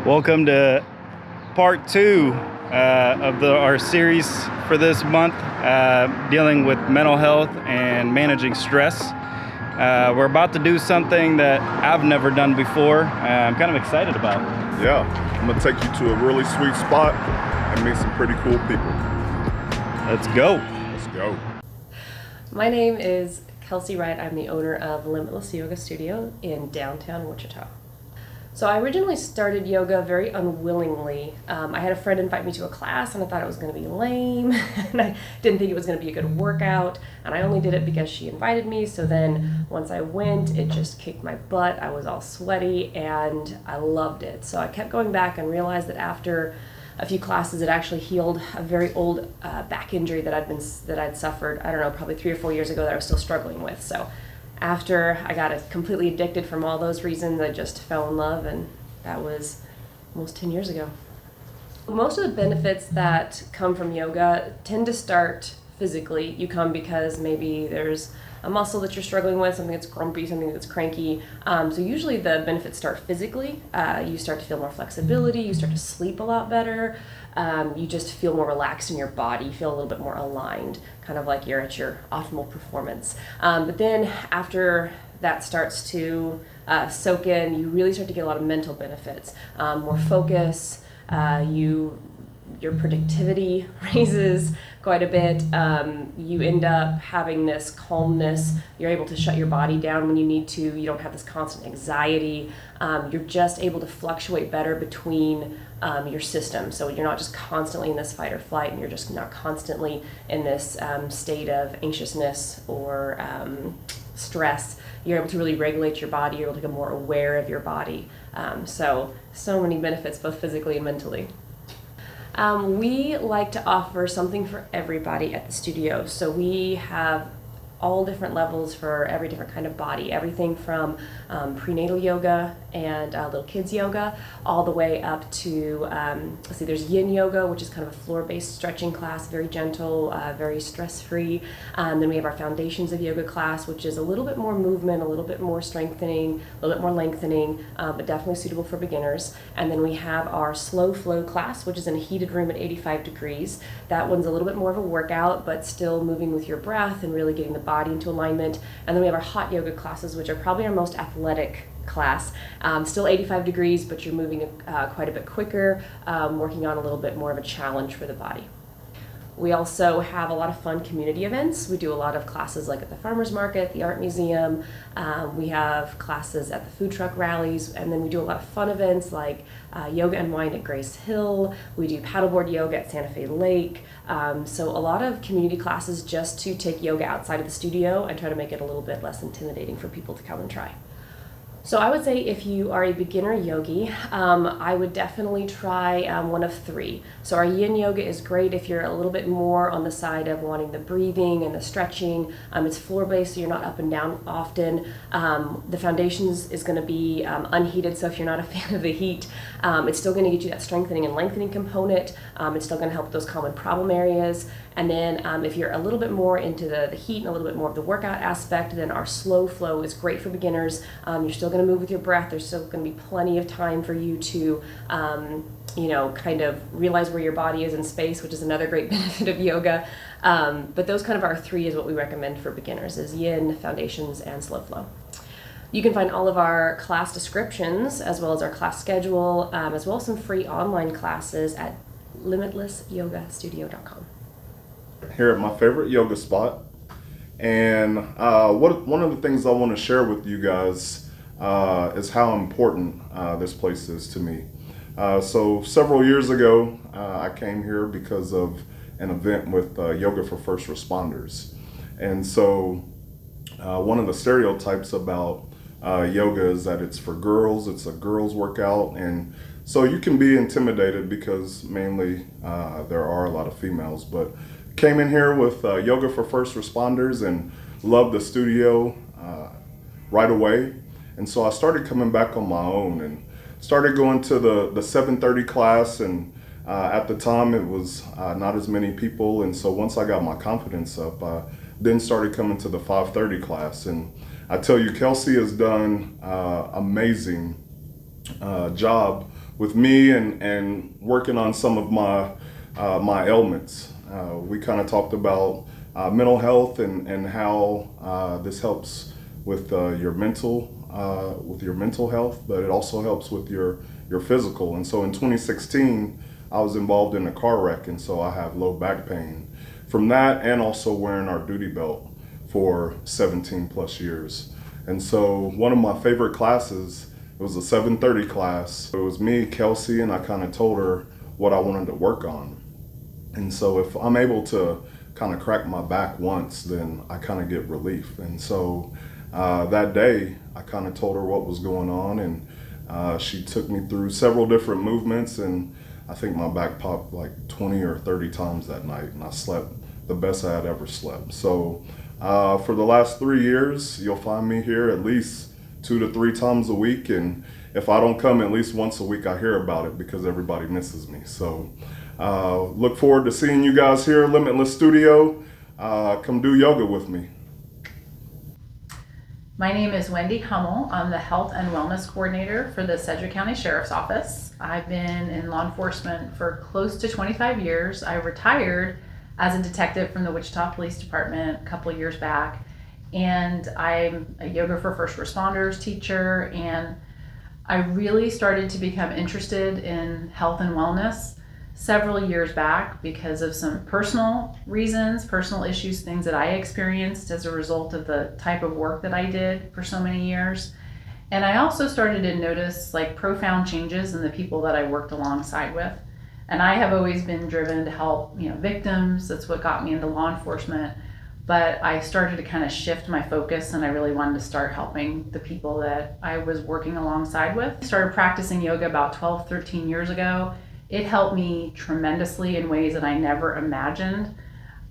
Welcome to part two of our series for this month, dealing with mental health and managing stress. We're about to do something that I've never done before. I'm kind of excited about. Yeah, I'm gonna take you to a really sweet spot and meet some pretty cool people. Let's go. Let's go. My name is Kelsey Wright. I'm the owner of Limitless Yoga Studio in downtown Wichita. So I originally started yoga very unwillingly. I had a friend invite me to a class and I thought it was going to be lame and I didn't think it was going to be a good workout, and I only did it because she invited me. So then once I went, it just kicked my butt. I was all sweaty and I loved it. So I kept going back and realized that after a few classes, it actually healed a very old back injury that I'd suffered, I don't know, probably 3 or 4 years ago that I was still struggling with. So after I got completely addicted from all those reasons, I just fell in love, and that was almost 10 years ago. Most of the benefits that come from yoga tend to start physically. You come because maybe there's a muscle that you're struggling with, something that's grumpy, something that's cranky. So usually the benefits start physically. You start to feel more flexibility, you start to sleep a lot better, you just feel more relaxed in your body, you feel a little bit more aligned, kind of like you're at your optimal performance. But then after that starts to soak in, you really start to get a lot of mental benefits, more focus, your productivity raises quite a bit. You end up having this calmness. You're able to shut your body down when you need to. You don't have this constant anxiety. You're just able to fluctuate better between your system. So you're not just constantly in this fight or flight, and you're just not constantly in this state of anxiousness or stress. You're able to really regulate your body. You're able to become more aware of your body. So many benefits, both physically and mentally. We like to offer something for everybody at the studio. So we have all different levels for every different kind of body, everything from prenatal yoga and little kids yoga, all the way up to, there's yin yoga, which is kind of a floor-based stretching class, very gentle, very stress-free. Then we have our foundations of yoga class, which is a little bit more movement, a little bit more strengthening, a little bit more lengthening, but definitely suitable for beginners. And then we have our slow flow class, which is in a heated room at 85 degrees. That one's a little bit more of a workout, but still moving with your breath and really getting the body into alignment. And then we have our hot yoga classes, which are probably our most athletic class. Still 85 degrees, but you're moving quite a bit quicker, working on a little bit more of a challenge for the body. We also have a lot of fun community events. We do a lot of classes like at the farmers market, the art museum. We have classes at the food truck rallies, and then we do a lot of fun events like yoga and wine at Grace Hill. We do paddleboard yoga at Santa Fe Lake. So a lot of community classes just to take yoga outside of the studio and try to make it a little bit less intimidating for people to come and try. So I would say if you are a beginner yogi, I would definitely try one of 3. So our yin yoga is great if you're a little bit more on the side of wanting the breathing and the stretching. It's floor-based, so you're not up and down often. The foundations is going to be unheated, so if you're not a fan of the heat, it's still going to get you that strengthening and lengthening component. It's still going to help with those common problem areas. And then if you're a little bit more into the heat and a little bit more of the workout aspect, then our slow flow is great for beginners. You're still going to move with your breath. There's still going to be plenty of time for you to kind of realize where your body is in space, which is another great benefit of yoga. But those kind of our 3 is what we recommend for beginners, is yin, foundations, and slow flow. You can find all of our class descriptions as well as our class schedule, as well as some free online classes at limitlessyogastudio.com. Here at my favorite yoga spot, and one of the things I want to share with you guys is how important this place is to me. So several years ago, I came here because of an event with Yoga for First Responders, and so one of the stereotypes about yoga is that it's for girls, it's a girls workout, and so you can be intimidated because mainly there are a lot of females, but came in here with Yoga for First Responders and loved the studio right away. And so I started coming back on my own and started going to the 7:30 class, and at the time it was not as many people. And so once I got my confidence up, I then started coming to the 5:30 class. And I tell you, Kelsey has done amazing job with me and working on some of my ailments. We kind of talked about mental health and how this helps with your mental health, but it also helps with your physical. And so in 2016, I was involved in a car wreck, and so I have low back pain from that, and also wearing our duty belt for 17 plus years. And so one of my favorite classes, it was a 7:30 class. It was me, Kelsey, and I kind of told her what I wanted to work on. And so if I'm able to kind of crack my back once, then I kind of get relief. And so that day, I kind of told her what was going on, and she took me through several different movements, and I think my back popped like 20 or 30 times that night, and I slept the best I had ever slept. So for the last 3 years, you'll find me here at least 2 to 3 times a week, and if I don't come at least once a week, I hear about it because everybody misses me. So look forward to seeing you guys here, Limitless Studio. Come do yoga with me. My name is Wendy Hummel. I'm the Health and Wellness Coordinator for the Sedgwick County Sheriff's Office. I've been in law enforcement for close to 25 years. I retired as a detective from the Wichita Police Department a couple of years back, and I'm a yoga for first responders teacher, and I really started to become interested in health and wellness several years back because of some personal reasons, personal issues, things that I experienced as a result of the type of work that I did for so many years. And I also started to notice like profound changes in the people that I worked alongside with. And I have always been driven to help, victims. That's what got me into law enforcement. But I started to kind of shift my focus, and I really wanted to start helping the people that I was working alongside with. I started practicing yoga about 12, 13 years ago. It helped me tremendously in ways that I never imagined.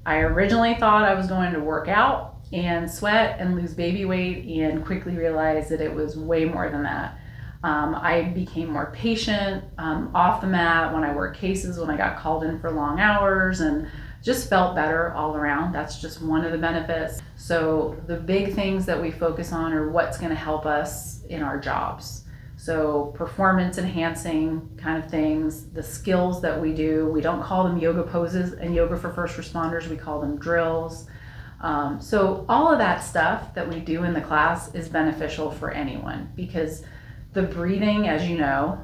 I originally thought I was going to work out and sweat and lose baby weight, and quickly realized that it was way more than that. I became more patient off the mat when I worked cases, when I got called in for long hours, and just felt better all around. That's just one of the benefits. So the big things that we focus on are what's going to help us in our jobs. So performance enhancing kind of things, the skills that we do. We don't call them yoga poses and yoga for first responders, we call them drills. So all of that stuff that we do in the class is beneficial for anyone, because the breathing, as you know,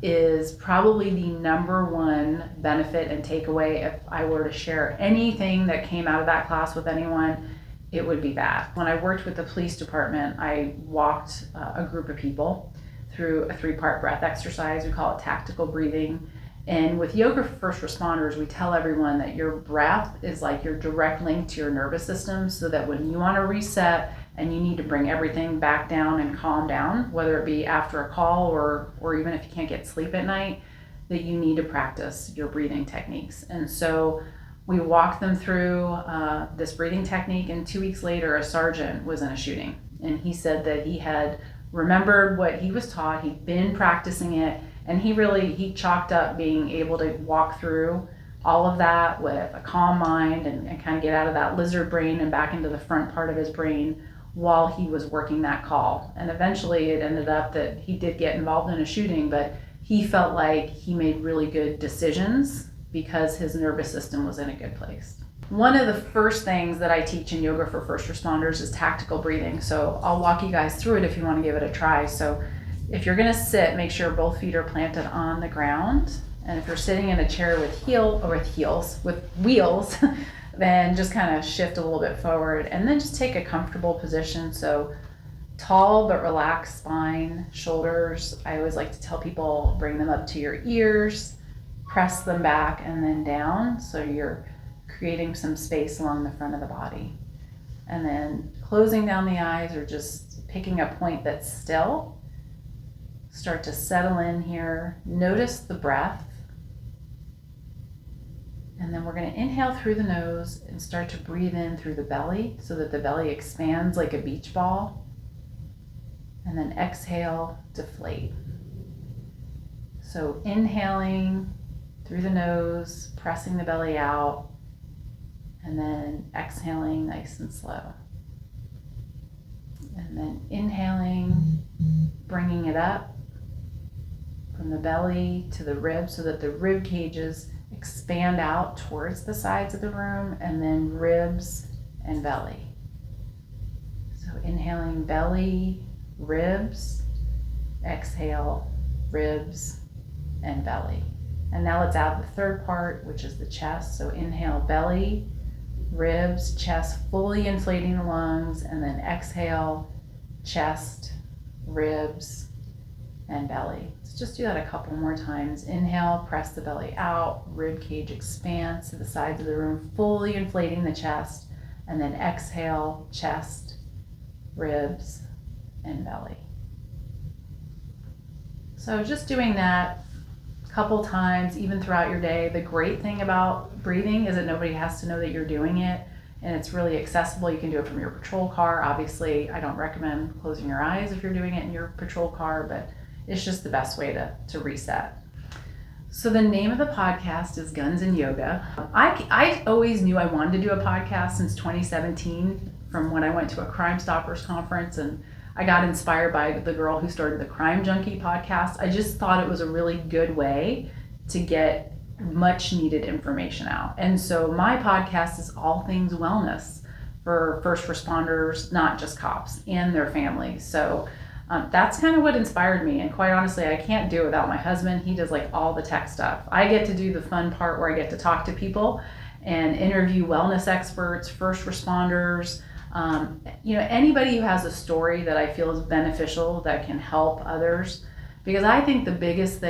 is probably the number one benefit and takeaway. If I were to share anything that came out of that class with anyone, it would be that. When I worked with the police department, I walked a group of people through a 3-part breath exercise. We call it tactical breathing. And with yoga for first responders, we tell everyone that your breath is like your direct link to your nervous system, so that when you want to reset and you need to bring everything back down and calm down, whether it be after a call or even if you can't get sleep at night, that you need to practice your breathing techniques. And so we walked them through this breathing technique, and 2 weeks later, a sergeant was in a shooting. And he said that he had remembered what he was taught, he'd been practicing it, and he chalked up being able to walk through all of that with a calm mind and kind of get out of that lizard brain and back into the front part of his brain while he was working that call. And eventually it ended up that he did get involved in a shooting, but he felt like he made really good decisions because his nervous system was in a good place. One of the first things that I teach in yoga for first responders is tactical breathing. So I'll walk you guys through it if you want to give it a try. So if you're going to sit, make sure both feet are planted on the ground. And if you're sitting in a chair with wheels, then just kind of shift a little bit forward, and then just take a comfortable position. So tall but relaxed spine, shoulders. I always like to tell people, bring them up to your ears, press them back and then down, so you're creating some space along the front of the body. And then closing down the eyes, or just picking a point that's still. Start to settle in here. Notice the breath. And then we're going to inhale through the nose and start to breathe in through the belly, so that the belly expands like a beach ball. And then exhale, deflate. So inhaling through the nose, pressing the belly out, and then exhaling nice and slow. And then inhaling, bringing it up, from the belly to the ribs so that the rib cages expand out towards the sides of the room, and then ribs and belly. So inhaling belly, ribs, exhale, ribs and belly. And now let's add the third part, which is the chest. So inhale, belly, ribs, chest, fully inflating the lungs, and then exhale, chest, ribs, and belly. Let's just do that a couple more times. Inhale, press the belly out, rib cage expands to the sides of the room, fully inflating the chest, and then exhale, chest, ribs, and belly. So just doing that a couple times, even throughout your day. The great thing about breathing is that nobody has to know that you're doing it, and it's really accessible. You can do it from your patrol car. Obviously, I don't recommend closing your eyes if you're doing it in your patrol car, but it's just the best way to reset. So the name of the podcast is Guns and Yoga. I always knew I wanted to do a podcast since 2017 from when I went to a Crime Stoppers conference, and I got inspired by the girl who started the Crime Junkie podcast. I just thought it was a really good way to get much needed information out. And so my podcast is all things wellness for first responders, not just cops, and their families. So that's kind of what inspired me. And quite honestly, I can't do it without my husband. He does like all the tech stuff. I get to do the fun part where I get to talk to people and interview wellness experts, first responders, anybody who has a story that I feel is beneficial, that can help others. Because I think the biggest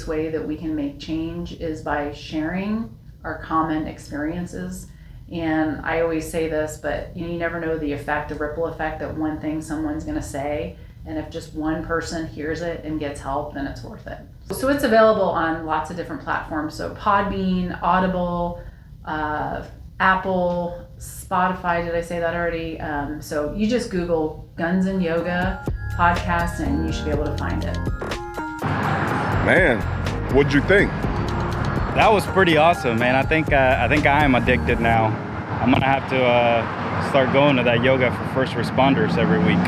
way that we can make change is by sharing our common experiences. And I always say this, but you never know the ripple effect that one thing someone's going to say. And if just one person hears it and gets help, then it's worth it. So it's available on lots of different platforms. So Podbean, Audible, Apple, Spotify, did I say that already? So you just Google Guns and Yoga podcast and you should be able to find it. Man, what'd you think? That was pretty awesome, man. I think I am addicted now. I'm gonna have to start going to that yoga for first responders every week.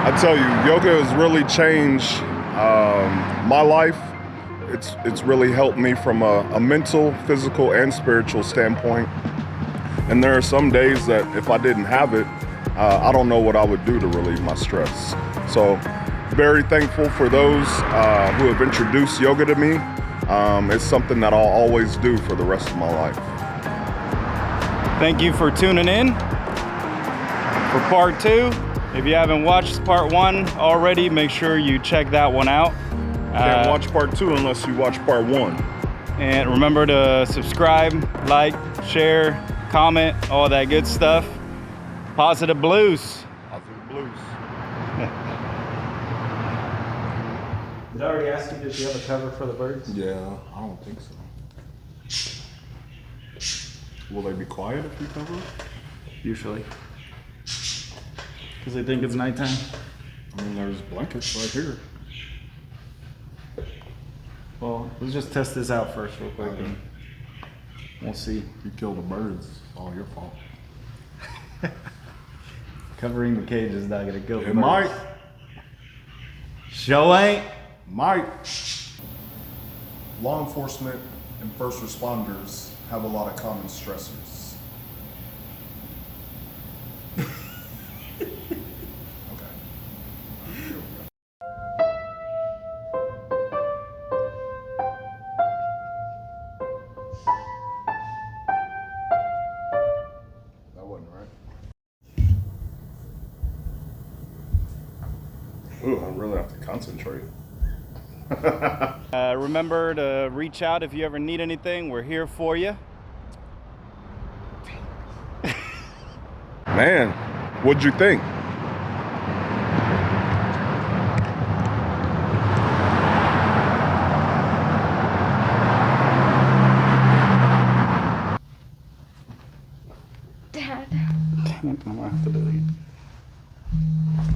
I tell you, yoga has really changed my life. It's really helped me from a mental, physical, and spiritual standpoint. And there are some days that if I didn't have it, I don't know what I would do to relieve my stress. So very thankful for those who have introduced yoga to me. It's something that I'll always do for the rest of my life. Thank you for tuning in for part 2. If you haven't watched part 1 already, make sure you check that one out. Can't watch part 2 unless you watch part 1. And remember to subscribe, like, share, comment, all that good stuff. Positive blues. Positive blues. Did I already ask you, did you have a cover for the birds? Yeah, I don't think so. Will they be quiet if you cover it? Usually. Because they think it's nighttime. I mean, there's blankets right here. Well, let's just test this out first real quick and we'll see. You killed the birds, it's all your fault. Covering the cage is not going to kill the It birds. might. Show ain't. Might. Law enforcement and first responders have a lot of common stressors. That wasn't right. Ooh, I really have to concentrate. Remember to reach out if you ever need anything. We're here for you. Man, what'd you think? Dang it, I'm gonna have to do it again.